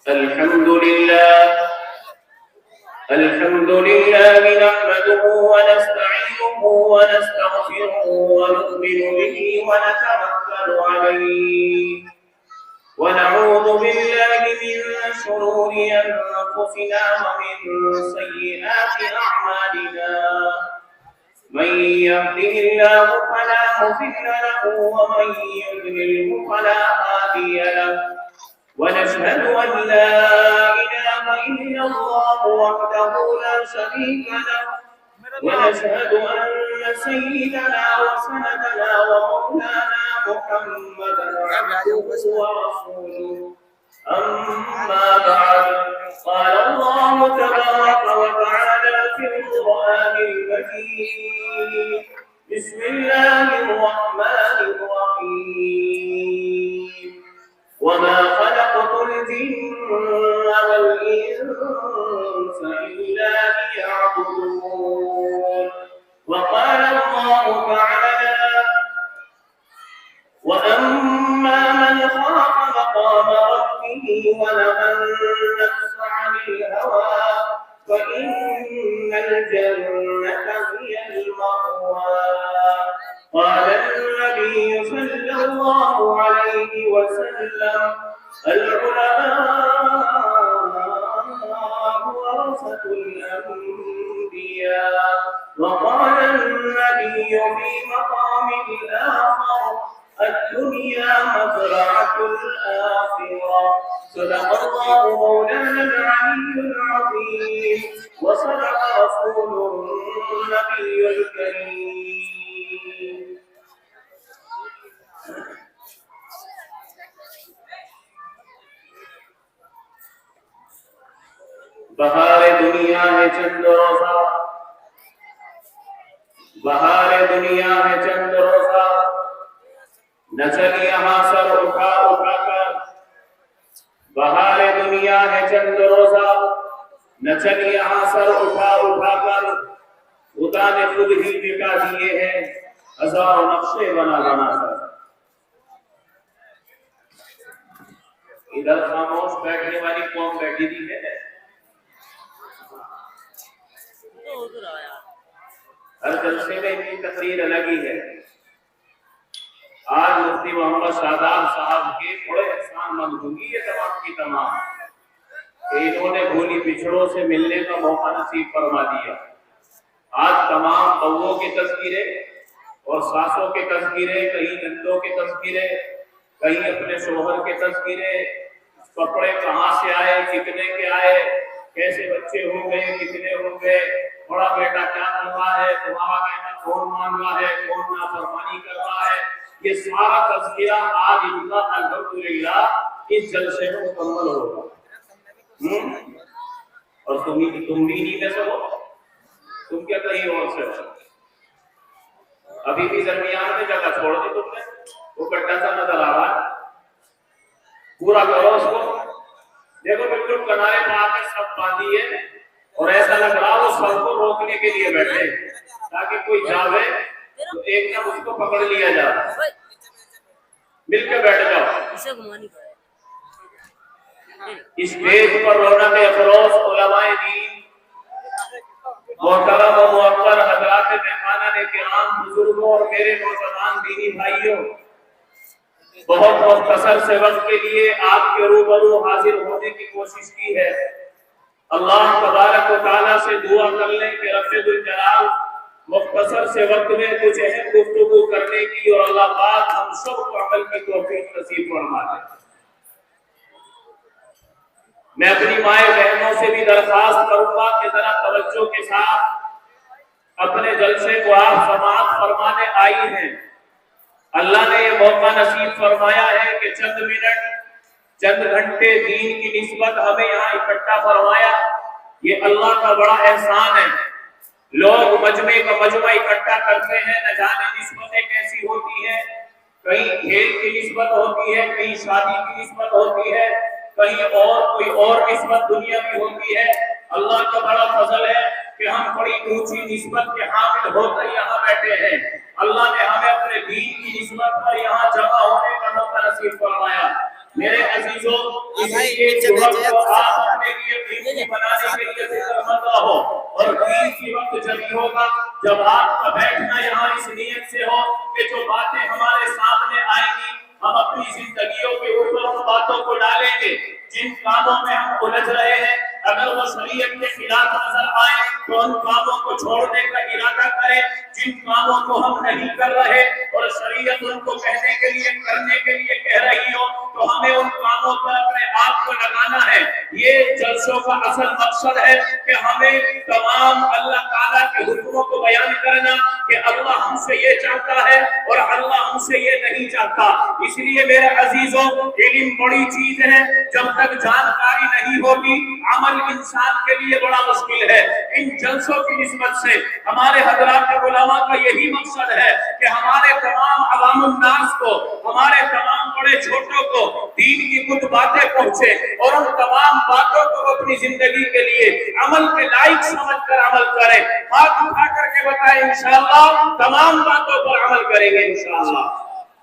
الحمد لله نحمده ونستعينه ونستغفره ونؤمن به ونتوكل عليه ونعوذ بالله من شرور أنفسنا ومن سيئات أعمالنا من يهده الله فلا مضل له ومن يضلل فلا هادي له ونشهد أن لا إله إلا الله وحده لا شريك له ونشهد أن سيدنا وسندنا ومولانا محمدا عبده ورسوله أما بعد قال الله تبارك وتعالى في القرآن المجيد بسم الله الرحمن الرحيم وما خلقت الجن والإنس إلا ليعبدون وقال الله تعالى وأما من خاف مقام ربه ونهى النفس عن الهوى فإن الجنة هي المأوى قال النبي صلى الله عليه وسلم العلماء ورثة الأنبياء وقال النبي في مقام الآخر الدنيا مزرعة الآخرة صدق الله مولانا العلي العظيم وصدق رسوله النبي الكريم بہار دنیا ہے چند روزہ بہار دنیا ہے چند روزہ نہ چل یہاں سر اٹھا اٹھا کر بہار دنیا ہے چند روزہ نہ چل یہاں سر اٹھا اٹھا کر خدا نے خود ہی مٹا دیے ہیں ہزاروں نقشے بنا بنا کر ادھر خاموش بیٹھنے والی قوم بیٹھی دی ہے ہر جلسے میں اتنی تقریر الگ ہی ہے آج مفتی محمد شاداب صاحب کے بڑے احسان مند ہوں گی یہ تمام کی تمام کہ انہوں نے بھولی پچھڑوں سے ملنے کا موقع نصیب فرما دیا آج تمام بہوؤں کے تذکرے اور ساسوں کے تذکرے کہیں نندوں کے تذکرے کہیں اپنے شوہر کے تذکرے کپڑے کہاں سے آئے کتنے کے آئے کیسے بچے ہوں گے کتنے ہوں گے بڑا بیٹا کیا کر رہا ہے تمہارا بیٹا کون مان رہا ہے کون نافرمانی کر رہا ہے یہ سارا تذکرہ آج انشاء الحمدللہ اس جلسے میں مکمل ہوگا اور تم نہیں میں سے ہو تم کیا کہیں اور سے ہو ابھی بھی درمیان میں جگہ چھوڑ دی تم نے وہ کٹا سا نظر آ رہا ہے پورا کرو اس کو دیکھو بالکل کنارے پہ آ کے سب باندھی ہے اور ایسا لگ رہا وہ سب کو روکنے کے لیے بیٹھے تاکہ کوئی جاوے تو ایک دم اس کو پکڑ لیا جائے مل کے بیٹھ جاؤ اس پیج پر رونق افروز علماء دین محترم و معطر حضرات مہمانان کرام بزرگوں اور میرے نوجوان دینی بھائیوں بہت مختصر سے وقت کے لیے آپ کے روبرو حاضر ہونے کی کوشش کی ہے اللہ تبارک و تعالیٰ سے دعا کر لیں کہ رب ذوالجلال مختصر سے وقت میں کچھ اہم گفتگو کرنے کی اور اللہ پاک ہم سب کو عمل کی توفیق نصیب فرما دے میں اپنی مائیں بہنوں سے بھی درخواست کروں گا کہ ذرا توجہ کے ساتھ اپنے جلسے کو آپ سماعت فرمانے آئی ہیں اللہ نے یہ موقع نصیب فرمایا ہے کہ چند منٹ چند گھنٹے دین کی نسبت ہمیں یہاں اکٹھا فرمایا یہ اللہ کا بڑا احسان ہے لوگ مجمع کا مجمع اکٹھا کرتے ہیں نہ جانے نسبتیں کیسی ہوتی ہیں کہیں کھیل کی نسبت ہوتی ہے کہیں شادی کی نسبت ہوتی ہے کہیں اور کوئی اور نسبت دنیا کی ہوتی ہے اللہ کا بڑا فضل ہے کہ ہم بڑی اونچی نسبت کے حامل ہو کر یہاں بیٹھے ہیں اللہ نے ہمیں اپنے دین کی نسبت پر یہاں جمع ہونے کا موقع نصیب فرمایا میرے عزیزوں اس لیے جو وقت آپ اپنے لیے قیمتی بنانے کے لیے فکر مند رہو، اور قیمتی وقت جب ہی ہوگا جب آپ کا بیٹھنا یہاں اس نیت سے ہو کہ جو باتیں ہمارے سامنے آئیں گی ہم اپنی زندگیوں کے اوپر ان باتوں کو ڈالیں گے۔ جن کاموں میں ہم الجھ رہے ہیں اگر وہ شریعت کے خلاف نظر آئے تو ان کاموں کو چھوڑنے کا ارادہ کریں، جن کاموں کو ہم نہیں کر رہے اور شریعت ان کو کہنے کے لیے کرنے کے لیے کہہ رہی ہو تو ہمیں ان کاموں پر اپنے آپ کو لگانا ہے۔ یہ جلسوں کا اصل مقصد ہے کہ ہمیں تمام اللہ تعالیٰ کے حکموں کو بیان کرنا کہ اللہ ہم سے یہ چاہتا ہے اور اللہ ہم سے یہ نہیں چاہتا۔ اس لیے میرے عزیزوں علم بڑی چیز ہے، جب تک جانکاری نہیں ہوگی عمل انسان کے لیے بڑا مشکل ہے۔ ان جلسوں کی نسبت سے ہمارے حضرات علماء کا یہی مقصد ہے کہ ہمارے تمام عوام الناس کو، ہمارے تمام بڑے چھوٹوں کو دین کی کچھ باتیں پہنچے اور ان تمام باتوں کو اپنی زندگی کے لیے عمل کے لائق سمجھ کر عمل کریں۔ ہاتھ اٹھا کر کے بتائیں انشاءاللہ تمام باتوں پر عمل کریں گے انشاءاللہ۔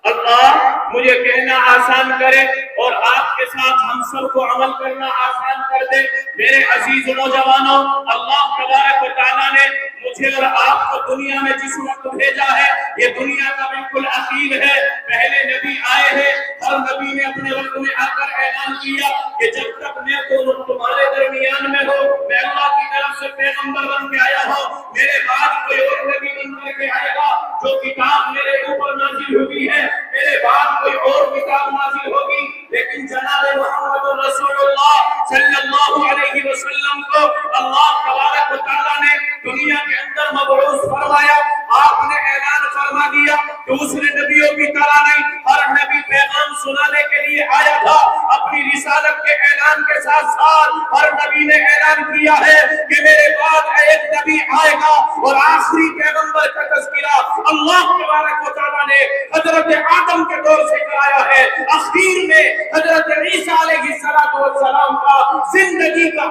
اللہ مجھے کہنا آسان کرے اور آپ کے ساتھ ہم سب کو عمل کرنا آسان کر دے۔ میرے عزیز نوجوانوں، اللہ تبارک و تعالیٰ نے مجھے اور آپ کو دنیا میں جس وقت بھیجا ہے یہ دنیا کا بالکل اخیر ہے۔ پہلے نبی آئے ہیں، ہر نبی نے اپنے وقت میں آ کر اعلان کیا کہ جب تک میں تمہارے درمیان میں ہوں، میں اللہ کی طرف سے پیغمبر بن کے آیا ہوں، میرے بعد کوئی اور نبی بن کر کے آئے گا جو کتاب میرے اوپر نازل ہوئی ہے، میرے بعد کوئی اور کتاب نازل ہوگی، لیکن جناب محمد رسول اللہ صلی اللہ علیہ وسلم کو اللہ تبارک و تعالیٰ نے دنیا کے اندر مبعوث فرمایا۔ آپ نے اعلان فرما دیا دوسرے نبیوں کی طرح نہیں، ہر نبی پیغام سنانے کے لیے آیا تھا۔ اپنی رسالت کے اعلان کے ساتھ ساتھ ہر نبی نے اعلان کیا ہے کہ میرے بعد ایک نبی آئے گا، اور آخری پیغمبر کا تذکرہ اللہ تبارک و تعالیٰ نے حضرت آدم کے دور سے کرایا ہے۔ اخیر میں حضرت عیسیٰ علیہ السلام کا زندگی کا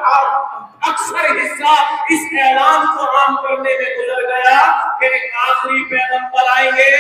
اکثر حصہ اس اعلان کو عام کرنے میں گزر گیا کہ ایک آخری پیغمبر آئیں گے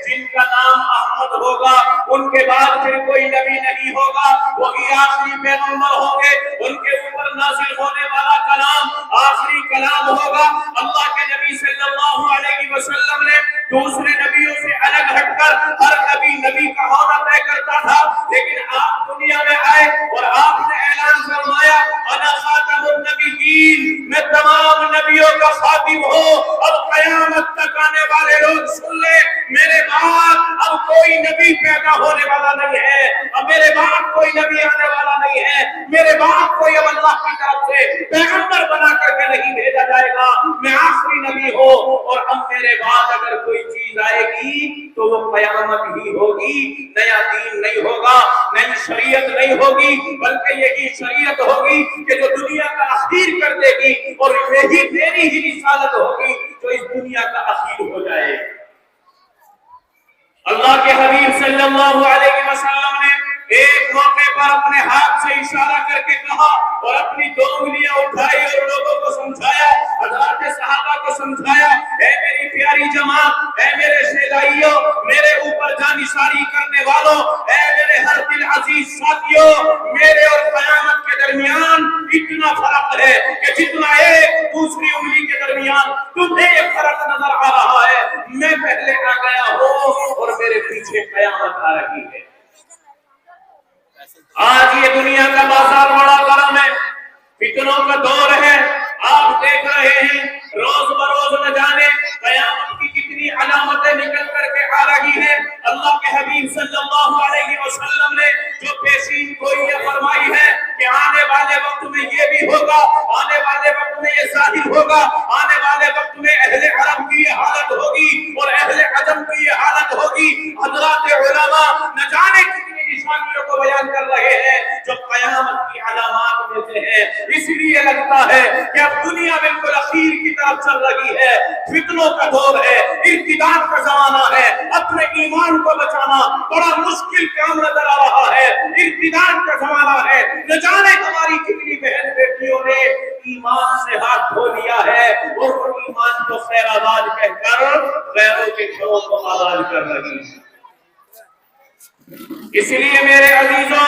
جن کا نام احمد ہوگا، ان کے بعد پھر کوئی نبی نہیں ہوگا، وہی آخری پیغمبر ہوں گے، ان کے اوپر نازل ہونے والا کلام آخری کلام ہوگا۔ اللہ کے نبی صلی اللہ علیہ وسلم نے دوسرے نبیوں سے الگ ہٹ کر ہر نبی کا ہونا طے کرتا تھا، لیکن آپ دنیا میں آئے اور آپ نے اعلان فرمایا انا خاتم النبیین، میں تمام نبیوں کا خاتم ہوں۔ اب قیامت تک آنے والے لوگ سن لے، میرے بعد اب کوئی نبی پیدا ہونے والا نہیں ہے، اب میرے بعد کوئی نبی آنے والا نہیں ہے، میرے بعد کوئی اب اللہ کی طرف سے پیغمبر بنا کر کے نہیں بھیجا جائے گا، میں آخری نبی ہوں، اور اب میرے بعد اگر کوئی چیز آئے گی تو وہ قیامت ہی ہوگی، نیا دین نہیں ہوگا، نئی شریعت نہیں ہوگی، بلکہ یہی شریعت ہوگی کہ جو دنیا کا اخیر کر دے گی، اور یہی میری ہی رسالت ہوگی جو اس دنیا کا اخیر ہو جائے۔ اللہ کے حبیب صلی اللہ علیہ وسلم نے ایک موقع پر اپنے ہاتھ سے اشارہ کر کے کہا اور اپنی دو انگلیاں اٹھائی اور لوگوں کو سمجھایا، حضرات صحابہ کو سمجھایا، اے میری پیاری جماعت، اے میرے شیدائیوں، میرے اوپر جانشاری کرنے والوں، اے میرے ہر دل عزیز ساتھیوں، میرے اور قیامت کے درمیان اتنا فرق ہے کہ جتنا ایک دوسری انگلی کے درمیان تمہیں یہ فرق نظر آ رہا ہے، میں پہلے آ گیا ہوں اور میرے پیچھے قیامت آ رہی ہے۔ آج یہ دنیا کا بازار بڑا گرم ہے، فتنوں کا دور ہے، آپ دیکھ رہے ہیں روز بروز نہ جانے قیامت کی کتنی علامتیں نکل کر کے آ رہی ہیں۔ اللہ کے حبیب صلی اللہ علیہ وسلم نے جو پیشین گوئی فرمائی ہے کہ آنے والے وقت میں یہ بھی ہوگا، آنے والے وقت میں یہ ظاہر ہوگا، آنے والے وقت میں اہل عرب کی یہ حالت ہوگی اور اہل عجم کی یہ حالت ہوگی۔ حضرات علماء نہ جانے کتنی نشانیوں کو بیان کر رہے ہیں جو قیامت کی علامات میں سے ہے۔ اس لیے لگتا ہے کہ اب دنیا بالکل اخیر کی طرف چل رہی ہے، فتنوں کا دور ہے، ارتداد کا زمانہ ہے، اپنے ایمان کو بچانا بڑا مشکل کام نظر آ رہا ہے، ارتداد کا زمانہ ہے، نہ جانے ہماری کتنی بہن بیٹیوں نے ایمان سے ہاتھ دھو لیا ہے اور وہ ایمان کو خیر آباد کہہ کر غیروں کے گھروں کو آباد کر رہی ہے۔ اس لیے میرے عزیزوں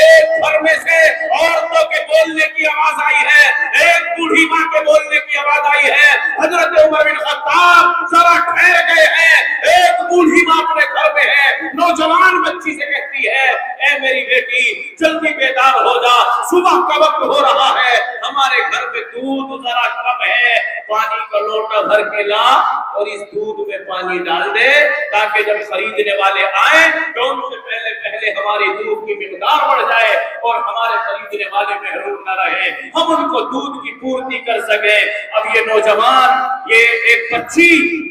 ایک گھر میں سے عورتوں کے بولنے کی آواز آئی ہے، ایک بوڑھی ماں کے بولنے کی آواز آئی ہے۔ حضرت عمر بن خطاب ذرا ٹھہر گئے ہیں، ایک بوڑھی ماں اپنے گھر میں ہے، نوجوان بچی سے کہتی ہے اے میری بیٹی جلدی بیدار ہو جا، صبح کا وقت ہو رہا ہے، ہمارے گھر میں دودھ ذرا کم ہے، پانی کا لوٹا بھر کے لا اور اس دودھ میں پانی ڈال دے تاکہ جب خریدنے والے آئیں تو ان سے پہلے ہماری دودھ کی مقدار بڑھ جائے اور ہمارے خریدنے والے محروم نہ رہے، ہم ان کو دودھ کی پورتی کر سکیں۔ اب یہ نوجوان، یہ ایک بچی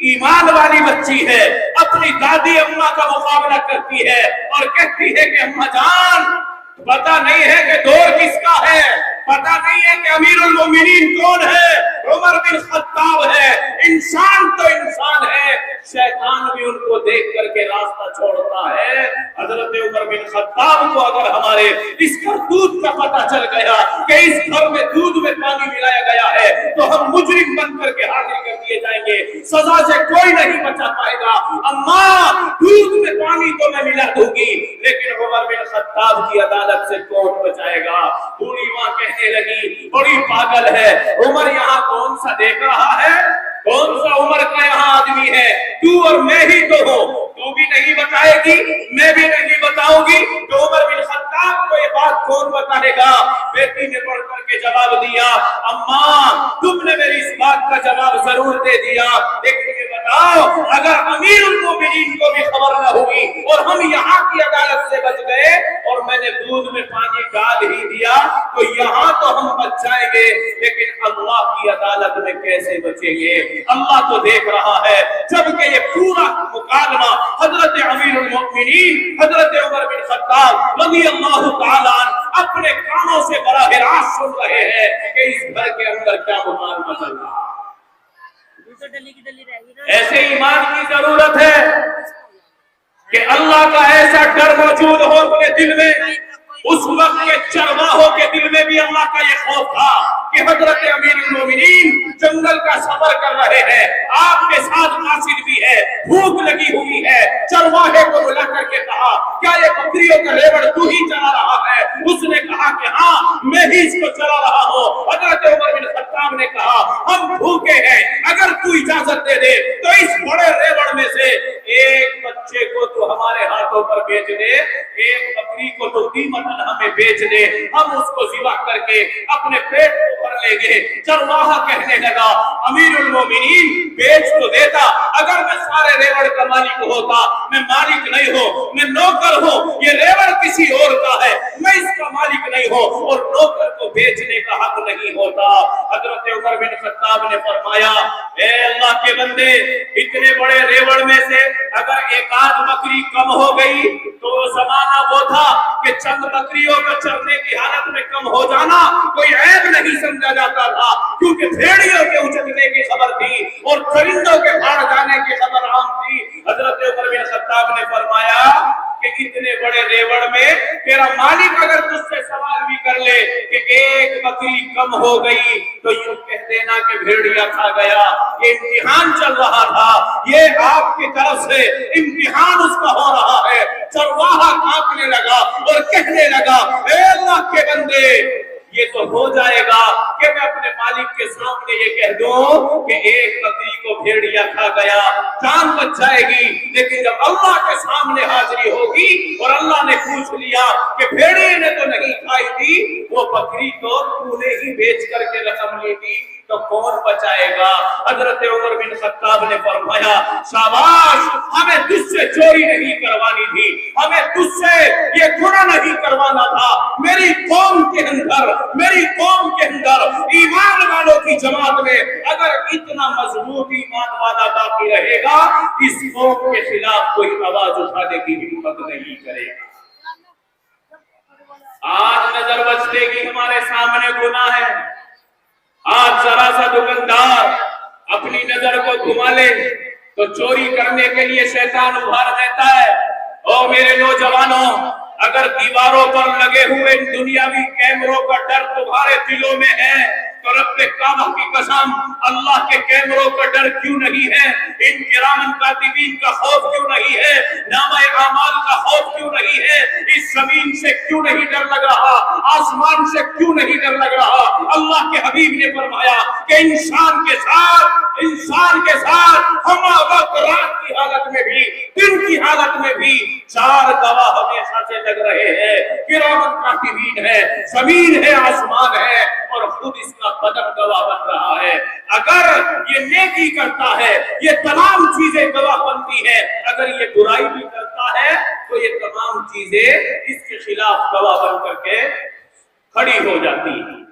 ایمان والی بچی ہے، اپنی دادی اماں کا مقابلہ کرتی ہے اور کہتی ہے کہ اماں جان پتہ نہیں ہے کہ دور کس کا ہے، پتہ نہیں ہے کہ امیر المومنین کون ہے، عمر بن خطاب ہے، انسان تو انسان ہے، شیطان بھی ان کو دیکھ کر کے راستہ چھوڑتا ہے۔ حضرت عمر بن خطاب کو اگر ہمارے اس کرتوت کا پتہ چل گیا کہ اس گھر میں دودھ میں پانی ملایا گیا ہے تو ہم مجرم بن کر کے حاضر کر دیے جائیں گے، سزا سے کوئی نہیں بچا پائے گا۔ اماں دودھ میں پانی تو میں ملا دوں گی لیکن عمر بن خطاب کی عدالت سے کون بچائے گا؟ بوڑھی ماں کہنے لگی بڑی پاگل ہے، عمر یہاں کون سا دیکھ رہا ہے، کون سا عمر کا یہاں آدمی ہے، تو اور میں ہی تو ہوں، تو بھی نہیں بتائے گی میں بھی نہیں بتاؤں گی تو عمر بن خطاب کو یہ بات کون بتائے گا؟ بیٹی نے پڑھ کر کے جواب دیا اماں تم نے میری اس بات کا جواب ضرور دے دیا، لیکن یہ بتاؤ اگر امیر المومنین کو بھی خبر نہ ہوئی اور ہم یہاں کی عدالت سے بچ گئے اور میں نے دودھ میں پانی ڈال ہی دیا تو یہاں تو ہم بچ جائیں گے لیکن اللہ کی عدالت میں کیسے بچیں گے؟ اللہ تو دیکھ رہا ہے۔ جبکہ یہ پورا مکالمہ حضرت امیر المؤمنین حضرت عمر بن خطاب رضی اللہ تعالیٰ عنہ اپنے کانوں سے براہ راست سن رہے ہیں کہ اس گھر کے اندر کیا مکالمہ چل رہا ہے۔ ایسے ایمان کی ضرورت ہے کہ اللہ کا ایسا ڈر موجود ہو اپنے دل میں۔ اس وقت کے چرواہوں کے دل میں بھی اللہ کا یہ خوف تھا کہ حضرت امیر المومنین جنگل کا سفر کر رہے ہیں، آپ کے ساتھ قاصد بھی ہے، بھوک لگی ہوئی ہے، چرواہے کو بلا کر کے کہا کیا یہ بکریوں کا ریوڑ تو ہی چلا رہا ہے؟ اس نے کہا کہ ہاں میں ہی اس کو چلا رہا ہوں۔ حضرت عمر بن خطاب نے کہا ہم بھوکے ہیں، اگر تو اجازت دے دے تو اس بڑے ریوڑ میں سے ایک بچے کو تو ہمارے ہاتھوں پر بیچ دے، ایک بکری کو تو قیمت ہمیں بیچ دے، ہم اس کو ذبح کر کے اپنے پیٹ کو بھر لیں گے۔ چرواہا کہنے لگا امیر المومنین بیچ تو دیتا، اگر میں سارے ریوڑ کا مالک ہوتا، میں مالک نہیں ہوں، میں نوکر ہوں، یہ ریوڑ کسی اور کا ہے، میں اس کا مالک نہیں ہوں اور نوکر کو بیچنے کا حق نہیں ہوتا۔ حضرت عمر بن خطاب نے فرمایا اے اللہ کے بندے اتنے بڑے ریوڑ میں سے اگر ایک آدھ بکری کم ہو گئی تو زمانہ وہ تھا کہ چند بکریوں کا چرنے کی حالت میں کم ہو جانا کوئی عیب نہیں سمجھا جاتا تھا، کیونکہ بھیڑیوں کے اچکنے کی خبر تھی اور پرندوں کے بھاڑ جانے کی خبر عام تھی۔ حضرت عمر بن خطاب نے فرمایا کہ اتنے بڑے ریوڑ میں تیرا مالک اگر تجھ سے سوال بھی کر لے کہ ایک بکری کم ہو گئی تو یوں کہہ دینا کہ بھیڑیا کھا گیا، یہ امتحان چل رہا تھا، یہ آپ کی طرف سے امتحان اس کا ہو رہا ہے۔ چرواہا کانپنے لگا اور کہنے لگا اے اللہ کے بندے یہ تو ہو جائے گا کہ میں اپنے مالک کے سامنے یہ کہہ دوں کہ ایک بکری کو بھیڑیا کھا گیا، جان بچ جائے گی، لیکن جب اللہ کے سامنے حاضری ہوگی اور اللہ نے پوچھ لیا کہ بھیڑیے نے تو نہیں کھائی تھی، وہ بکری تو نے ہی بیچ کر کے رقم لی تھی، تو کون بچائے گا؟ حضرت عمر بن خطاب نے فرمایا شاباش، ہمیں تجھ سے چوری نہیں کروانی تھی، ہمیں تجھ سے یہ گناہ نہیں کروانا تھا۔ میری قوم کے اندر ایمان والوں کی جماعت میں اگر اتنا مضبوط ایمان والا باقی رہے گا اس قوم کے خلاف کوئی آواز اٹھانے کی ہمت نہیں کرے گا۔ آج نظر بچتے کی ہمارے سامنے گناہ ہے، آج ذرا سا دکاندار اپنی نظر کو گھما لے تو چوری کرنے کے لیے شیطان ابھار دیتا ہے۔ او میرے نوجوانوں، اگر دیواروں پر لگے ہوئے دنیاوی کیمروں کا ڈر تمہارے دلوں میں ہے تو رب کعبہ کی قسم اللہ کے کیمروں کا ڈر کیوں نہیں ہے؟ ان کرامن کاتبین کا خوف کیوں نہیں ہے؟ نامہ اعمال کا خوف کیوں نہیں ہے؟ اس زمین سے کیوں نہیں ڈر لگ رہا؟ آسمان سے کیوں نہیں ڈر لگ رہا؟ اللہ کے حبیب نے فرمایا کہ انسان کے ساتھ ہم وقت رات کی حالت میں بھی دن کی حالت میں بھی چار گواہ ہمیشہ سے لگ رہے ہیں، کرامن کاتبین ہے، زمین ہے، آسمان ہے، اور خود اس کا قدم گواہ بن رہا ہے۔ اگر یہ نیکی کرتا ہے یہ تمام چیزیں گواہ بنتی ہے، اگر یہ برائی بھی کرتا ہے تو یہ تمام چیزیں اس کے خلاف گواہ بن کر کے کھڑی ہو جاتی ہیں۔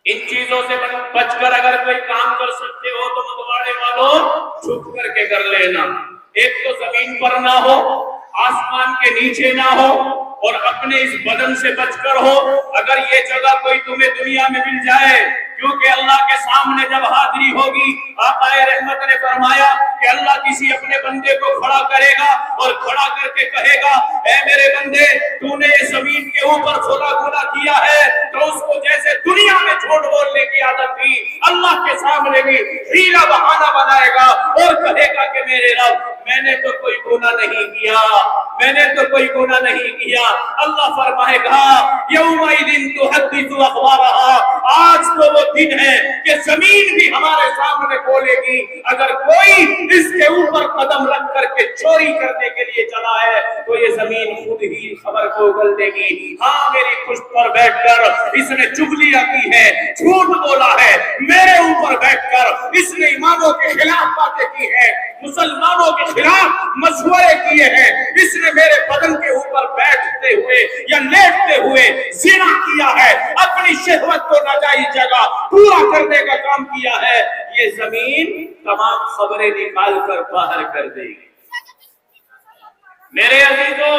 ان چیزوں سے بچ کر اگر کوئی کام کر سکتے ہو تو متواڑے والوں چھپ کر کے کر لینا۔ ایک تو زمین پر نہ ہو، آسمان کے نیچے نہ ہو، اور اپنے اس بدن سے بچ کر ہو۔ اگر یہ جگہ کوئی تمہیں دنیا میں مل جائے، کیونکہ اللہ کے سامنے جب حاضری ہوگی، آقا رحمت نے فرمایا کہ اللہ کسی اپنے بندے کو کھڑا کرے گا اور کھڑا کر کے کہے گا اے میرے بندے تو نے اس زمین کے اوپر فلاں گناہ کیا ہے، تو اس کو جیسے دنیا میں جھوٹ بولنے کی عادت تھی اللہ کے سامنے بھی ہیلا بہانہ بنائے گا اور کہے گا کہ میرے رب میں نے تو کوئی گناہ نہیں کیا، میں نے تو کوئی گناہ نہیں کیا۔ اللہ فرمائے گا یومئذ تحدث اخبارہا، آج تو وہ دن ہے کہ زمین بھی ہمارے سامنے بولے گی۔ اگر کوئی اس کے اوپر قدم رکھ کر کے چوری کرنے کے لیے چلا ہے تو یہ زمین خود ہی خبر کو اگل دے گی، ہاں میری پشت پر بیٹھ کر اس نے چغلیاں کی ہے، جھوٹ بولا ہے، میرے اوپر بیٹھ کر اس نے اماموں کے خلاف باتیں کی ہے، مسلمانوں کے خلاف مشورے کیے ہیں، اس نے میرے بدن کے اوپر بیٹھتے ہوئے یا لیٹتے ہوئے زنا کیا ہے، اپنی شہوت کو ناجائز جگہ پورا کرنے کا کام کیا ہے۔ یہ زمین تمام خبریں نکال کر باہر کر دے گی۔ میرے عزیزوں،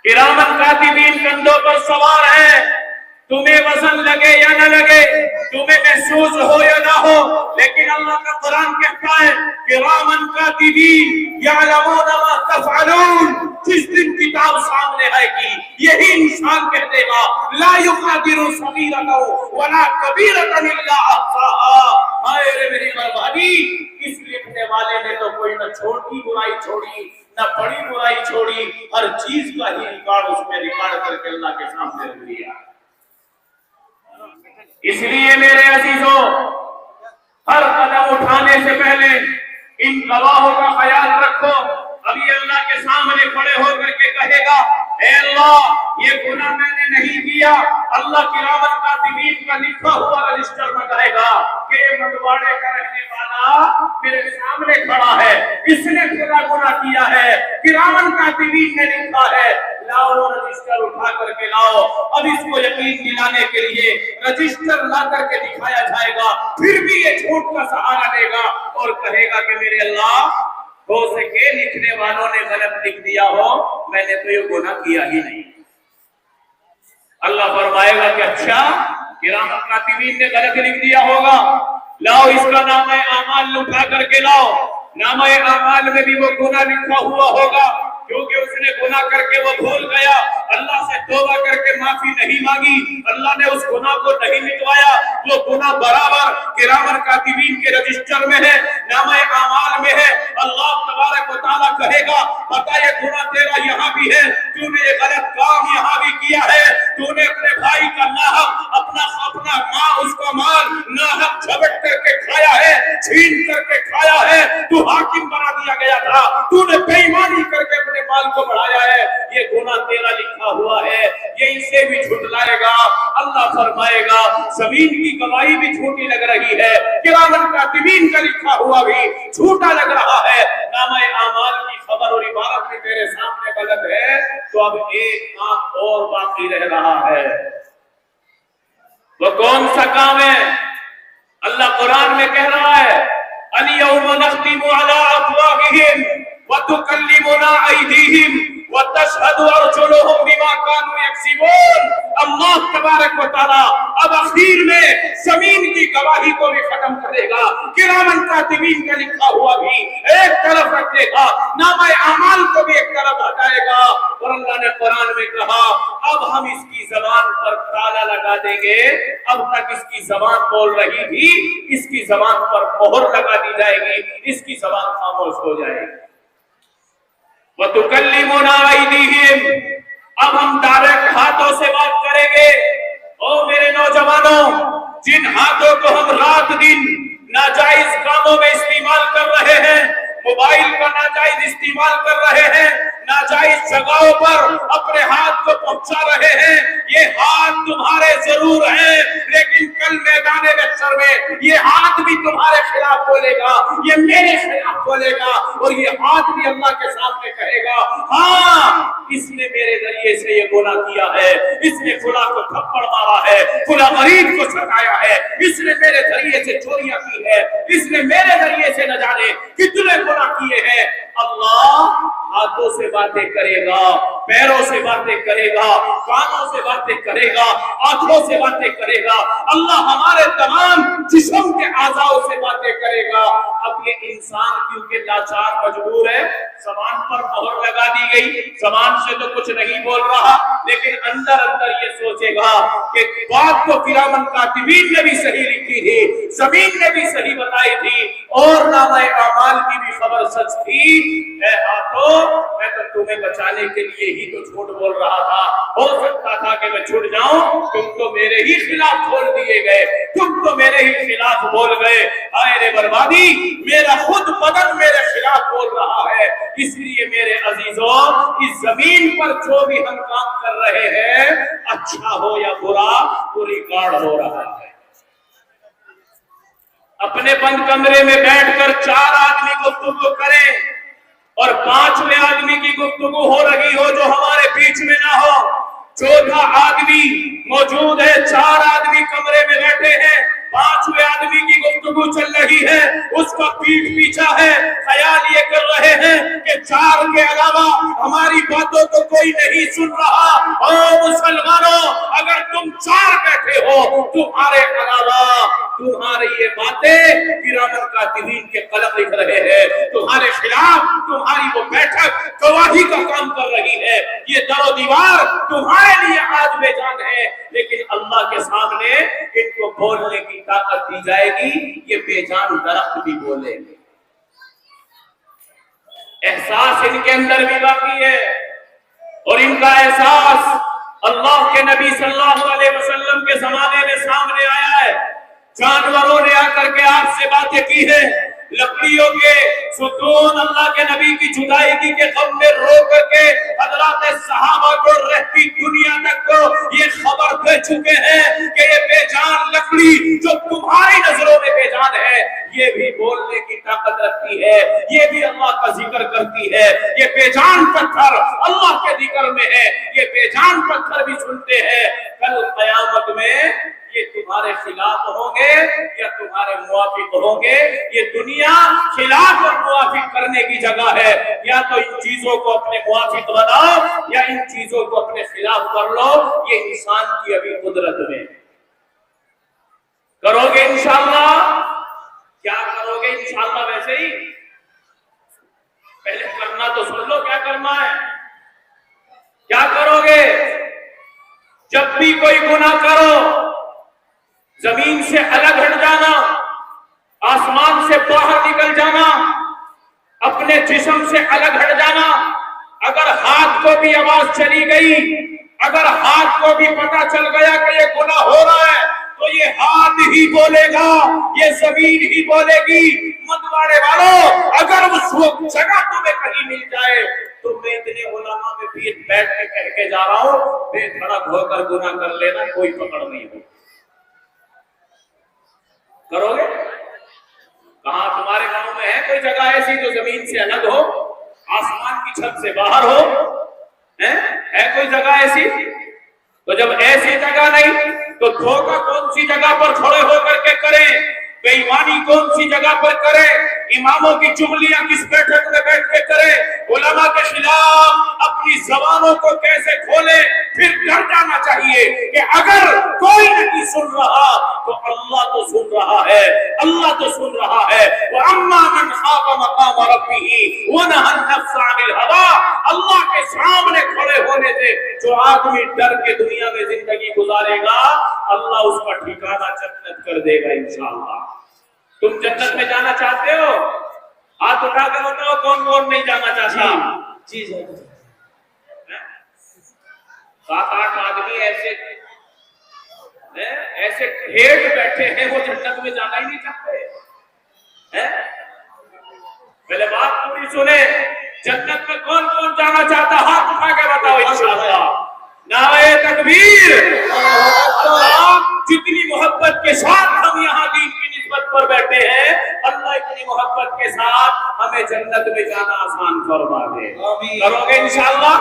کرامن کاتبین کندھوں پر سوار ہیں، تمہیں وزن لگے یا نہ لگے، تمہیں محسوس ہو یا نہ ہو، لیکن اللہ کا قرآن کہتا ہے کرامن کاتبین یعلمون ما تفعلون۔ جس دن کتاب سامنے آئے گی یہی انسان کہہ دے گا لا یغادر صغیرۃ ولا کبیرۃ الا احصاها۔ ہائے میری بربادی، اس لکھنے والے نے تو کوئی نہ چھوٹی برائی چھوڑی نہ بڑی برائی چھوڑی، ہر چیز کا ہی ریکارڈ اس میں ریکارڈ کر کے اللہ کے سامنے رکھ دیا۔ اس لیے میرے عزیزوں، ہر قدم اٹھانے سے پہلے ان گواہوں کا خیال رکھو۔ ابھی اللہ کے سامنے کھڑے ہو کر کے کہے گا اے اللہ یہ گناہ میں نے نہیں کیا، اللہ کرامن کاتبین کا لکھا ہوا رجسٹر میں کہے گا کہ یہ متواڑے کا رہنے والا میرے سامنے کھڑا ہے، اس نے پورا گناہ کیا ہے، کرامن کاتبین نے لکھا ہے، لاؤ رجسٹر اٹھا کر کے لاؤ۔ اب اس کو یقین دلانے کے لیے رجسٹر لا کر کے دکھایا جائے گا، پھر بھی یہ جھوٹ کا سہارا لے گا اور کہے گا کہ میرے اللہ ہو سکے لکھنے والوں نے غلط لکھ دیا ہو، میں نے تو یہ گناہ کیا ہی نہیں۔ اللہ فرمائے گا کہ اچھا کرامن کاتبین نے غلط لکھ دیا ہوگا، لاؤ اس کا نامہ اعمال اٹھا کر کے لاؤ۔ نامہ اعمال میں بھی وہ گناہ لکھا ہوا ہوگا، کیونکہ اس نے گناہ کر کے وہ بھول گیا، اللہ سے توبہ کر کے معافی نہیں مانگی، اللہ نے اس گناہ کو نہیں مٹوایا، وہ گناہ برابر کرامن کاتبین کے رجسٹر میں ہے، نامہ اعمال میں ہے۔ اللہ تبارک و تعالیٰ کہے گا بتا یہ گناہ تیرا یہاں بھی ہے، تو نے یہ غلط کام یہاں بھی کیا ہے، تو نے اپنے بھائی کا ناحق اپنا ماں اس کا مال ناحق جھپٹ کر کے کھایا ہے، چھین کر کے کھایا ہے، تو حاکم بنا دیا گیا تھا، تو نے بے ایمانی کر کے اپنے مال کو بڑھایا ہے، یہ گناہ تیرا لکھا ہوا ہے، یہ اسے بھی جھٹلائے گا۔ اللہ فرمائے گا زمین کی گواہی بھی جھوٹی لگ رہی ہے، کرامن کاتبین کا لکھا ہوا بھی جھوٹا لگ رہا ہے، نامہ اعمال کی خبر اور عبارت بھی تیرے سامنے غلط ہے، تو اب ایک کام اور باقی رہ رہا ہے۔ وہ کون سا کام ہے؟ اللہ قرآن میں کہہ رہا ہے اليوم نختم على افواههم وتكلمنا ايديهم وتشهد ارجلهم بما كانوا يكسبون۔ اللہ تبارک و تعالی اب اخیر میں زمین کی گواہی کو بھی ختم کرے گا، کرامن کاتبین کا لکھا ہوا بھی ایک طرف رکھ دے گا، نامہ اعمال کو بھی ایک طرف ہٹائے گا۔ اور اللہ نے قرآن میں کہا اب ہم اس کی زبان پر تالا لگا دیں گے، اب تک اس کی زبان بول رہی تھی، اس کی زبان پر مہر لگا دی جائے گی، اس کی زبان خاموش ہو جائے گی۔ وَتُكَلِّمُنَا أَيْدِيهِمْ، اب ہم ڈائریکٹ ہاتھوں سے بات کریں گے۔ او میرے نوجوانوں، جن ہاتھوں کو ہم رات دن ناجائز کاموں میں استعمال کر رہے ہیں، موبائل کا ناجائز استعمال کر رہے ہیں، ناجائز جگہوں پر اپنے ہاتھ کو پہنچا رہے ہیں، یہ ہاتھ تمہارے ضرور ہیں، لیکن کل میدان محشر میں یہ ہاتھ بھی تمہارے خلاف بولے گا، یہ میرے خلاف بولے گا، اور یہ ہاتھ بھی اللہ کے سامنے کہے گا ہاں اس نے میرے ذریعے سے یہ گناہ کیا ہے، اس نے فلاں کو تھپڑ مارا ہے، فلاں غریب کو ستایا ہے، اس نے میرے ذریعے سے چوریاں کی ہے، اس نے میرے ذریعے سے نہ جانے کتنے گناہ کیے ہیں۔ اللہ ہاتھوں سے باتیں کرے گا، پیروں سے باتیں کرے گا، کانوں سے باتیں کرے گا، آنکھوں سے باتیں کرے گا، اللہ ہمارے تمام جسم کے اعضاء سے باتیں کرے گا۔ اب یہ انسان کیونکہ لاچار مجبور ہے، زبان پر مہر لگا دی گئی، زبان سے تو کچھ نہیں بول رہا، لیکن اندر اندر یہ سوچے گا کہ بات تو کرامن کاتبین نے بھی صحیح لکھی تھی، زمین نے بھی صحیح بتائی تھی، اور نامہ اعمال کی بھی خبر سچ تھی۔ اے ہاتھوں، میں تو تمہیں بچانے کے لیے ہی تو جھوٹ بول رہا تھا، ہو سکتا تھا کہ میں چھوٹ جاؤں، تم تو میرے ہی خلاف بول دیے گئے، تم تو میرے ہی خلاف بول گئے، ہائے رے بربادی، میرا خود بدن میرے خلاف بول رہا ہے۔ اس لیے میرے عزیزوں، اس زمین پر جو بھی ہم کام کر رہے ہیں، اچھا ہو یا برا، وہ ریکارڈ ہو رہا ہے۔ اپنے بند کمرے میں بیٹھ کر 4 آدمی گفتگو کریں اور 5ویں آدمی کی گفتگو ہو رہی ہو جو ہمارے بیچ میں نہ ہو، 4تھا آدمی موجود ہے، 4 آدمی کمرے میں بیٹھے ہیں، 5ویں آدمی کی گفتگو چل رہی ہے، اس کا پیٹھ پیچھا ہے، خیال یہ کر رہے ہیں کہ 4 کے علاوہ ہماری باتوں کو کوئی نہیں سن رہا۔ او مسلمانوں، اگر تم 4 بیٹھے ہو، تمہارے علاوہ تمہاری یہ باتیں کرامن کاتبین کے قلم لکھ رہے ہیں، تمہارے خلاف تمہاری وہ بیٹھک گواہی کا کام کر رہی ہے، یہ در و دیوار تمہارے لیے آج بے جان ہے، لیکن اللہ کے سامنے ان کو بولنے کی طاقت دی جائے گی، یہ بے جان درخت بھی بولیں گے۔ احساس ان کے اندر بھی باقی ہے، اور ان کا احساس اللہ کے نبی صلی اللہ علیہ وسلم کے زمانے میں سامنے آیا ہے۔ جانوروں نے آ کر کے آپ سے باتیں کی ہیں، لکڑیوں کے ستون اللہ کے نبی کی جدائیگی کے غم میں رو کر کے حضرات صحابہ کو رہتی دنیا تک کو یہ خبر دے چکے ہیں کہ یہ بے جان لکڑی جو تمہاری نظروں میں بے جان ہے، یہ بھی بولنے کی طاقت رکھتی ہے، یہ بھی اللہ کا ذکر کرتی ہے، یہ بے جان پتھر اللہ کے ذکر میں ہے، یہ بے جان پتھر بھی سنتے ہیں۔ کل قیامت میں یہ تمہارے خلاف ہوں گے یا تمہارے موافق ہوں گے؟ یہ دنیا خلاف اور موافق کرنے کی جگہ ہے، یا تو ان چیزوں کو اپنے موافق بناؤ یا ان چیزوں کو اپنے خلاف کر لو، یہ انسان کی ابھی قدرت میں۔ کرو گے انشاءاللہ؟ کیا کرو گے انشاءاللہ؟ ویسے ہی پہلے کرنا تو سن لو، کیا کرنا ہے، کیا کرو گے؟ جب بھی کوئی گناہ کرو، زمین سے الگ ہٹ جانا، آسمان سے باہر نکل جانا، اپنے جسم سے الگ ہٹ جانا۔ اگر ہاتھ کو بھی آواز چلی گئی، اگر ہاتھ کو بھی پتا چل گیا کہ یہ گناہ ہو رہا ہے، تو یہ ہاتھ ہی بولے گا، یہ زمین ہی بولے گی۔ مدواڑے والوں، اگر اس وقت جگہ تمہیں کہیں مل جائے تو میں اتنے علماء میں بیٹھ کے کہہ کے جا رہا ہوں، بے دھڑک ہو کر گناہ کر لینا، کوئی پکڑ نہیں ہو۔ کرو گے؟ کہاں تمہارے گاؤں میں ہے کوئی جگہ ایسی جو زمین سے الگ ہو، آسمان کی چھت سے باہر ہو؟ ہے کوئی جگہ ایسی؟ تو جب ایسی جگہ نہیں تو دھوکہ کون سی جگہ پر کھڑے ہو کر کے کریں؟ بے ایمانی کون سی جگہ پر کرے؟ اماموں کی چغلیاں کس بیٹھک میں بیٹھ کے کرے؟ علماء کے خلاف اپنی زبانوں کو کیسے کھولے؟ پھر ڈر جانا چاہیے کہ اگر کوئی نہ سن رہا تو اللہ تو سن رہا ہے، اللہ تو سن رہا ہے۔ وَأَمَّا مَنْ خَافَ مَقَامَ رَبِّهِ وَنَهَى النَّفْسَ عَنِ الْهَوَىٰ، اللہ کے سامنے کھڑے ہونے سے جو آدمی ڈر کے دنیا میں زندگی گزارے گا اللہ اس کا ٹھکانہ جنت کر دے گا انشاءاللہ۔ تم جنت میں جانا چاہتے ہو؟ ہاتھ اٹھا کر بتاؤ کون کون نہیں جانا چاہتا؟ جی جی 7-8 آدمی ایسے ڈھیر بیٹھے ہیں وہ جنت میں جانا ہی نہیں چاہتے۔ پہلے بات پوری سنے، جنت میں کون کون جانا چاہتا؟ ہاتھ اٹھا کے بتاؤ انشاءاللہ۔ نعرہ تکبیر! آپ جتنی محبت کے ساتھ ہم یہاں دین کی نسبت پر بیٹھے ہیں، اللہ اتنی محبت کے ساتھ ہمیں جنت میں جانا آسان فرما دے۔ کرو گے انشاءاللہ؟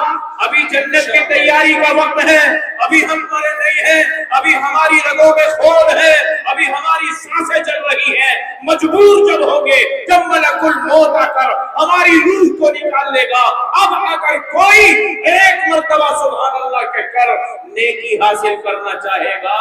ابھی جنت کی تیاری کا وقت ہے، ابھی ہم مرے نہیں ہیں، ابھی ہماری رگوں میں خون ہے، ابھی ہماری سانسیں چل رہی ہیں۔ مجبور جب ہوں گے، جب ملک الموت آ کر ہماری روح کو نکال لے گا، اب اگر کوئی ایک مرتبہ سبحان اللہ کے کر نیکی حاصل کرنا چاہے گا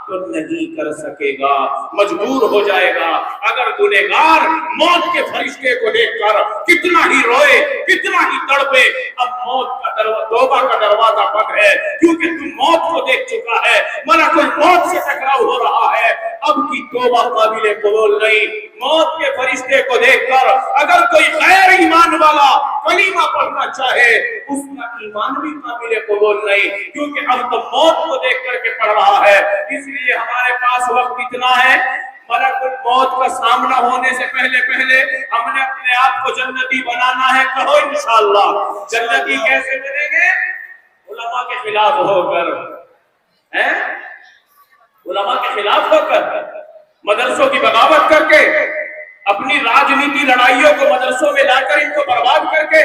تو نہیں کر سکے گا، مجبور ہو جائے گا۔ اگر گنہگار موت کے فرشتے کو دیکھ کر کتنا ہی روئے، کتنا ہی تڑپے، اب موت کا توبہ کا دروازہ بند ہے، کیونکہ تم موت کو دیکھ چکا ہے، ملک الموت سے ٹکراؤ ہو رہا ہے، اب کی توبہ قابل قبول نہیں۔ موت کے فرشتے کو دیکھ کر اگر کوئی غیر ایمان والا کلمہ پڑھنا چاہے اس کا ایمان بھی قابل قبول نہیں، کیونکہ اب تو موت کو دیکھ کر کے پڑھ رہا ہے۔ اس لیے ہمارے پاس وقت اتنا ہے، ملک الموت کا سامنا ہونے سے پہلے ہم نے اپنے آپ کو جنتی بنانا ہے۔ کہو انشاءاللہ۔ جنتی کیسے بنیں گے؟ علماء کے خلاف ہو کر، علماء کے خلاف ہو کر، مدرسوں کی بغاوت کر کے، اپنی راجنیتی لڑائیوں کو مدرسوں میں لا کر ان کو برباد کر کے۔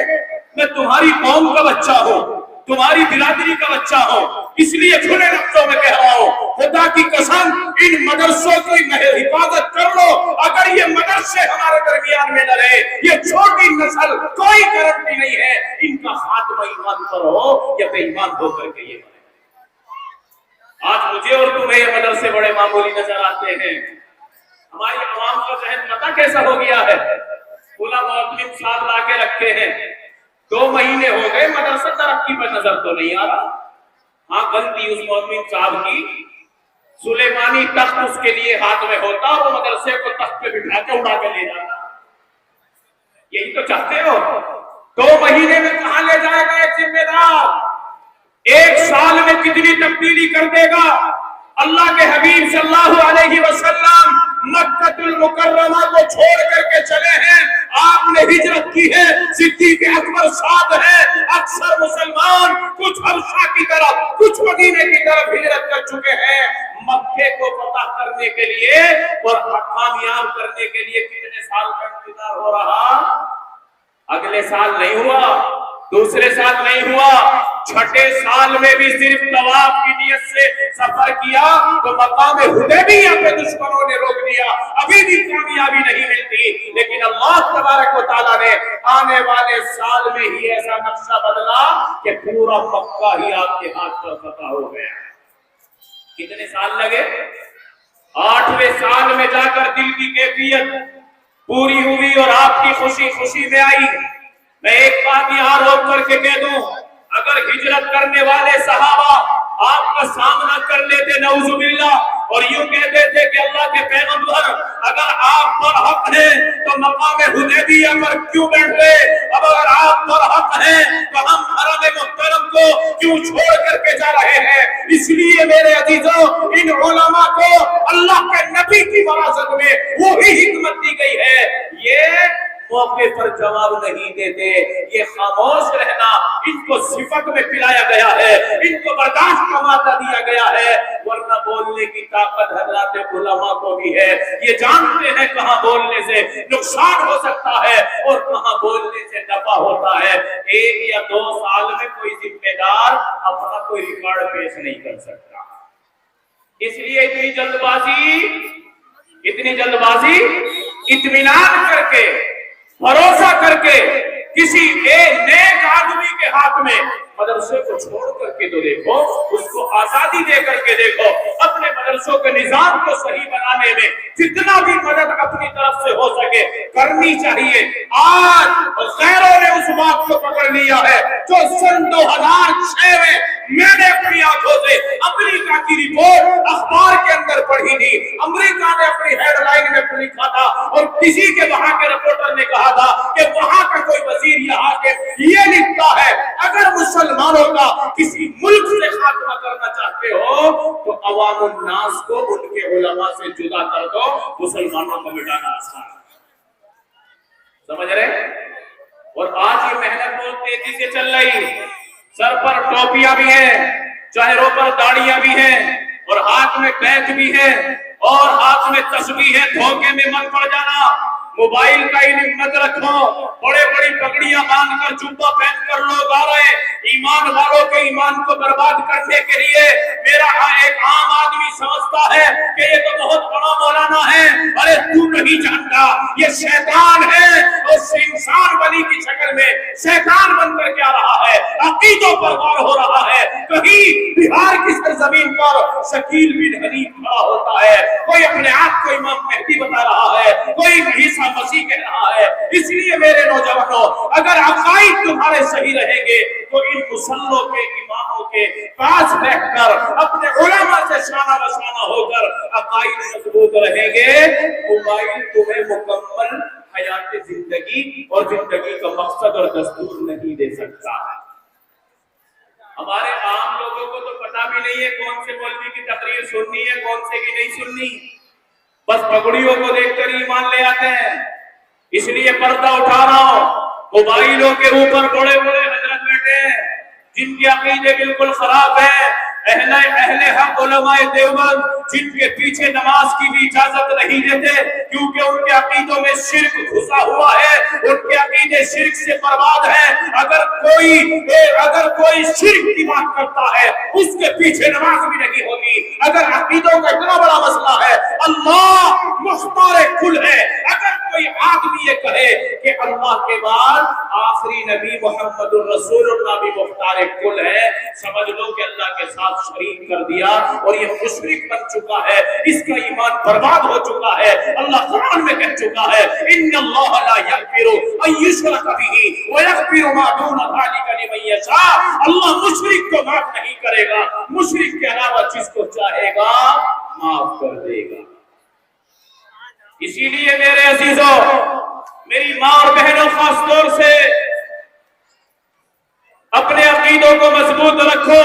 میں تمہاری قوم کا بچہ ہوں، تمہاری برادری کا بچہ ہوں، اس لیے کھلے لفظوں میں کہہ رہا ہوں، خدا کی قسم ان مدرسوں کی حفاظت کر لو۔ اگر یہ مدرسے ہمارے درمیان میں نہ رہے، یہ چھوٹی نسل، کوئی گارنٹی نہیں ہے ان کا خاتمہ ایمان پر ہو یا بے ایمان ہو کر کے یہ بنے۔ آج مجھے اور تمہیں یہ مدرسے بڑے معمولی نظر آتے ہیں، ہماری عوام کا ذہن پتہ کیسا ہو گیا ہے؟ علماء اپنے ساتھ لا کے رکھے ہیں، 2 مہینے ہو گئے مدرسہ ترقی پر نظر تو نہیں آ رہا۔ ہاں غلطی اس مؤمن صاحب کی، سلیمانی تخت اس کے لیے ہاتھ میں ہوتا اور وہ مدرسے کو تخت پہ بٹھا کے اڑا کے لے جاتا۔ یہی تو چاہتے ہو؟ 2 مہینے میں کہاں لے جائے گا ایک ذمہ دار؟ 1 سال میں کتنی تبدیلی کر دے گا؟ اللہ کے حبیب صلی اللہ علیہ وسلم مکہ المکرمہ کو چھوڑ کر کے چلے ہیں، آپ نے ہجرت کی ہے، صدیق اکبر ساتھ ہے، اکثر مسلمان کچھ حبشہ کی طرف کچھ مدینے کی طرف ہجرت کر چکے ہیں مکے کو فتح کرنے کے لیے اور کامیاب کرنے کے لیے۔ کتنے سال کا انتظار ہو رہا؟ اگلے سال نہیں ہوا، دوسرے سال نہیں ہوا، چھٹے سال میں بھی صرف طواف کی نیت سے سفر کیا تو مقام حدیبیہ پہ دشمنوں نے روک دیا، ابھی بھی کامیابی نہیں ملتی، لیکن اللہ تبارک و تعالیٰ نے آنے والے سال میں ہی ایسا نقشہ بدلا کہ پورا مکہ ہی آپ کے ہاتھ پر فتح ہو گیا۔ کتنے سال لگے؟ 8ویں سال میں جا کر دل کی کیفیت پوری ہوئی اور آپ کی خوشی خوشی میں آئی۔ میں ایک بات یہاں روک کر کے کہہ دوں، اگر ہجرت کرنے والے صحابہ آپ کا سامنا کر لیتے نعوذ باللہ اور یوں کہتے تھے کہ اللہ کے پیغمبر اگر آپ پر حق ہیں تو مقام حدیبیہ پر کیوں بیٹھے؟ اب اگر آپ پر حق ہیں تو ہم حرم محترم کو کیوں چھوڑ کر کے جا رہے ہیں؟ اس لیے میرے عزیزوں ان علماء کو اللہ کے نبی کی وراثت میں وہی حکمت دی گئی ہے، یہ موقع پر جواب نہیں دیتے، یہ خاموش رہنا ان کو صفت میں پلایا گیا ہے، ان کو برداشت کا مادہ دیا گیا ہے، ورنہ بولنے کی طاقت حضرات علماء کو بھی ہے، یہ جانتے ہیں کہاں بولنے سے نقصان ہو سکتا ہے اور کہاں بولنے سے نفع ہوتا ہے۔ 1 یا 2 سال میں کوئی ذمہ دار اپنا کوئی ریکارڈ پیش نہیں کر سکتا، اس لیے اتنی جلد بازی اطمینان کر کے بھروسہ کر کے کسی ایک نیک آدمی کے ہاتھ میں مدرسے کو چھوڑ کر کے تو دیکھو، اس کو آزادی دے کر کے دیکھو، اپنے مدرسے بخشو کہ نظام کو صحیح بنانے میں جتنا بھی مدد اپنی طرف سے ہو سکے کرنی چاہیے۔ آج غیروں نے اس بات کو پکڑ لیا ہے جو سن 2006 میں نے اپنی آنکھوں سے امریکہ کی رپورٹ اخبار کے اندر پڑھی تھی۔ امریکہ نے اپنی ہیڈ لائن میں لکھا تھا اور کسی کے وہاں کے رپورٹر نے کہا تھا کہ وہاں کا کوئی وزیر یہاں کے یہ لکھتا ہے اگر مسلمانوں کا کسی ملک سے خاتمہ کرنا چاہتے ہو تو عوام الناس کو ان کے علماء سے جدا کر دو، مسلمانوں کو مٹانا آسان ہے۔ سمجھ رہے؟ اور آج یہ محنت بہت تیزی سے چل رہی، سر پر ٹوپیاں بھی ہیں، چہروں پر داڑیاں بھی ہیں اور ہاتھ میں بیت بھی ہے اور ہاتھ میں تسبیح ہے۔ دھوکے میں مت پڑ جانا، موبائل کا علم مت رکھو، بڑے بڑی پگڑیاں باندھ کر جوبہ پہن کر لوگ آ رہے ہیں ایمان والوں کے ایمان کو برباد کرنے کے لیے۔ میرا ایک عام آدمی سمجھتا ہے کہ یہ تو بہت بڑا مولانا ہے، ارے تو نہیں جانتا یہ شیطان ہے اور انسان بنی کی شکل میں شیطان بن کر کے آ رہا ہے، عقیدوں پر وار ہو رہا ہے۔ کہیں بہار کی سرزمین پر شکیل بن حنیف کھڑا ہوتا ہے، کوئی اپنے آپ کو امام مہدی بتا رہا ہے، کوئی عیسیٰ مسیح کہہ رہا ہے۔ اس لیے میرے نوجوانوں اگر عقائد تمہارے صحیح رہیں گے تو ان مسلوں کے اماموں کے پاس بیٹھ کر اپنے علماء سے شانہ بشانہ ہو کر عقائد مضبوط رہیں گے۔ موبائل تمہیں مکمل حیات زندگی اور زندگی کا مقصد اور دستور نہیں دے سکتا ہے۔ ہمارے عام لوگوں کو تو پتہ بھی نہیں ہے کون سے مولوی کی تقریر سننی ہے کون سے کی نہیں سننی، بس پگڑیوں کو دیکھ کر ایمان لے آتے ہیں۔ اس لیے پردہ اٹھا رہا ہوں، موبائلوں کے اوپر بڑے بڑے حضرت بیٹھے ہیں جن کے عقیدے بالکل خراب ہیں، اہل حق علماء دیوبند جن کے پیچھے نماز کی بھی اجازت نہیں دیتے کیونکہ ان کے عقیدوں میں شرک گھسا ہوا ہے، ان کے عقیدے شرک سے برباد ہیں۔ اگر کوئی شرک کی بات کرتا ہے اس کے پیچھے نماز بھی نہیں ہوگی۔ اگر عقیدوں کا اتنا بڑا مسئلہ ہے، اللہ مختار کل ہے، اگر کوئی آدمی یہ کہے کہ اللہ کے بعد آخری نبی محمد الرسول اللہ بھی مختار کل ہے، سمجھ لو کہ اللہ کے ساتھ شریک کر دیا اور یہ مشرک بن چکا ہے، اس کا ایمان برباد ہو چکا ہے۔ اللہ قرآن میں کہہ چکا ہے ان اللہ لا یغفر ان یشرک بہ ویغفر ما دون ذلک لمن یشاء۔ اللہ مشرک کو معاف نہیں کرے گا، مشرک کے علاوہ جس کو چاہے گا معاف کر دے گا۔ اسی لیے میرے عزیزوں، میری ماں اور بہنوں، خاص طور سے اپنے عقیدوں کو مضبوط رکھو۔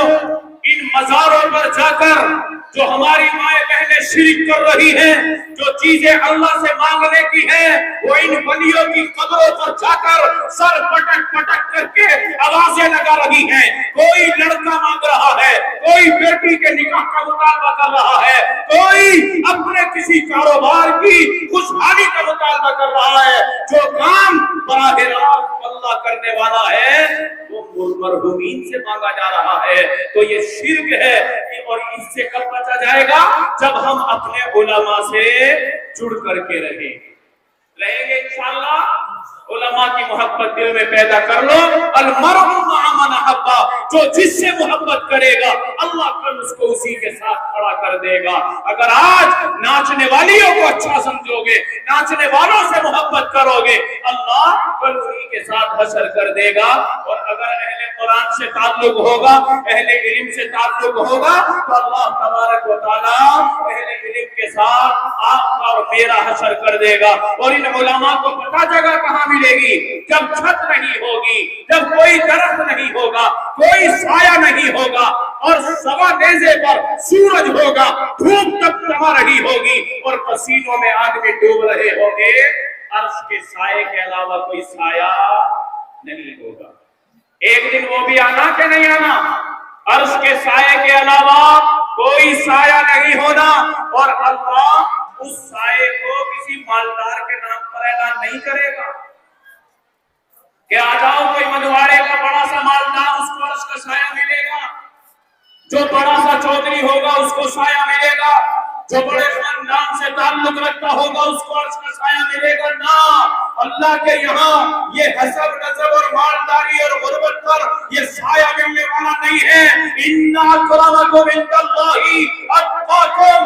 ان مزاروں پر جا کر جو ہماری مائیں بہنیں شرک کر رہی ہیں، جو چیزیں اللہ سے مانگنے کی ہیں، وہ ان ولیوں کی قبروں پر جا کر سر پٹک پٹک کر کے آوازیں لگا رہی ہیں۔ کوئی لڑکا مانگ رہا ہے، کوئی بیٹی کے نکاح کا مطالبہ کر رہا ہے، کوئی اپنے کسی کاروبار کی خوشحالی کا مطالبہ کر رہا ہے۔ جو کام براہ راست اللہ کرنے والا ہے وہ مرحومین سے مانگا جا رہا ہے، تو یہ شرک ہے۔ اور اس سے کب بچا جائے گا؟ جب ہم اپنے علماء سے جڑ کر کے رہیں گے انشاءاللہ۔ علماء کی محبت دل میں پیدا کر لو۔ المرء مع من احب، جو جس سے محبت کرے گا اللہ کل اس کو اسی کے ساتھ کھڑا کر دے گا۔ اگر آج ناچنے والیوں کو اچھا سمجھو گے، ناچنے والوں سے محبت کرو گے، اللہ کل اسی کے ساتھ حشر کر دے گا۔ اور اگر اہل قرآن سے تعلق ہوگا، اہل علم سے تعلق ہوگا، تو اللہ تبارک و تعالیٰ اہل علم کے ساتھ آپ کا اور میرا حشر کر دے گا۔ اور ان علماء کو پتہ جگہ کہاں ملے گی؟ جب چھت نہیں ہوگی، جب کوئی درخت نہیں ہوگا، کوئی سایہ نہیں ہوگا اور سوا نیزے پر سورج ہوگا، دھوپ تب تما رہی ہوگی اور پسینوں میں آدمی ڈوب رہے ہوں گے، عرش کے سائے کے علاوہ کوئی سایہ نہیں ہوگا۔ ایک دن وہ بھی آنا کہ نہیں آنا؟ عرش کے سائے کے علاوہ کوئی سایہ نہیں ہونا، اور اللہ اس سائے کو کسی مالدار کے نام پر اعلان نہیں کرے گا کہ آ جاؤ کوئی مجھواڑے کا بڑا سا مالدار، اس کو عرش کا سایہ ملے گا، جو بڑا سا چودھری ہوگا اس کو سایہ ملے گا، جو بڑے خاندان سے تعلق رکھتا ہوگا اس کو عرش کا سایہ ملے گا۔ نہ، اللہ کے یہاں یہ حسب نسب اور مالداری اور غربت پر یہ سایہ ملنے والا نہیں ہے۔ ان اکرمکم عند اللہ اتقاکم،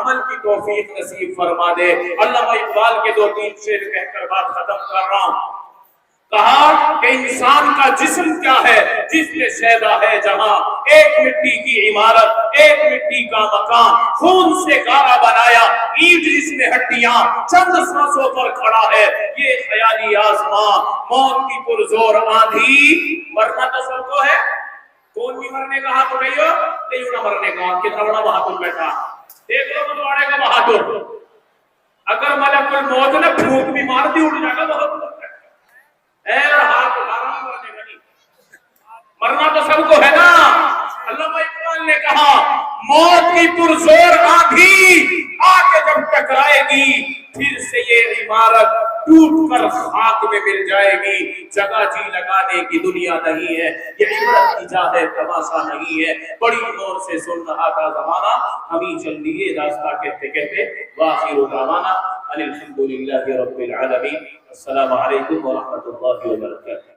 عمل کی توفیق نصیب فرما دے۔ علامہ اقبال کے 2-3 شعر کہہ کر بات ختم کر رہا ہوں۔ کہا کہ انسان کا جسم کیا ہے جس میں شیدا ہے جہاں، ایک مٹی کی عمارت، ایک مٹی کا مکان، خون سے گارا بنایا اینٹ جس میں ہڈیاں، چند سانسوں پر کھڑا ہے یہ خیالی آسماں، موت کی پرزور آندھی، مرنا تو سب کو ہے، کون بھی مرنے کا ہاتھ اٹھائیو، نہیں نہ مرنے کا، کتنا بڑا بہادر بیٹھا، دیکھ لو متواڑے کا بہادر، اگر ملک الموت نے پھونک بھی مار دی اٹھ جائے گا بہت ہاتھ اٹھانا مرنے کا نہیں، مرنا تو سب کو ہے نا۔ علامہ اقبال نے کہا موت کی پرزور آندھی آ کے جب ٹکرائے گی پھر سے یہ عمارت ٹوٹ کر خاک میں مل جائے گی، جگہ جی لگانے کی دنیا نہیں ہے، یہ عبرت کی جا ہے تماشا نہیں ہے، بڑی غور سے سن رہا تھا زمانہ، ہمیں چل دیے راستہ کہتے کہتے، وآخر دعوانا الحمدللہ رب العالمین، السلام علیکم ورحمۃ اللہ وبرکاتہ۔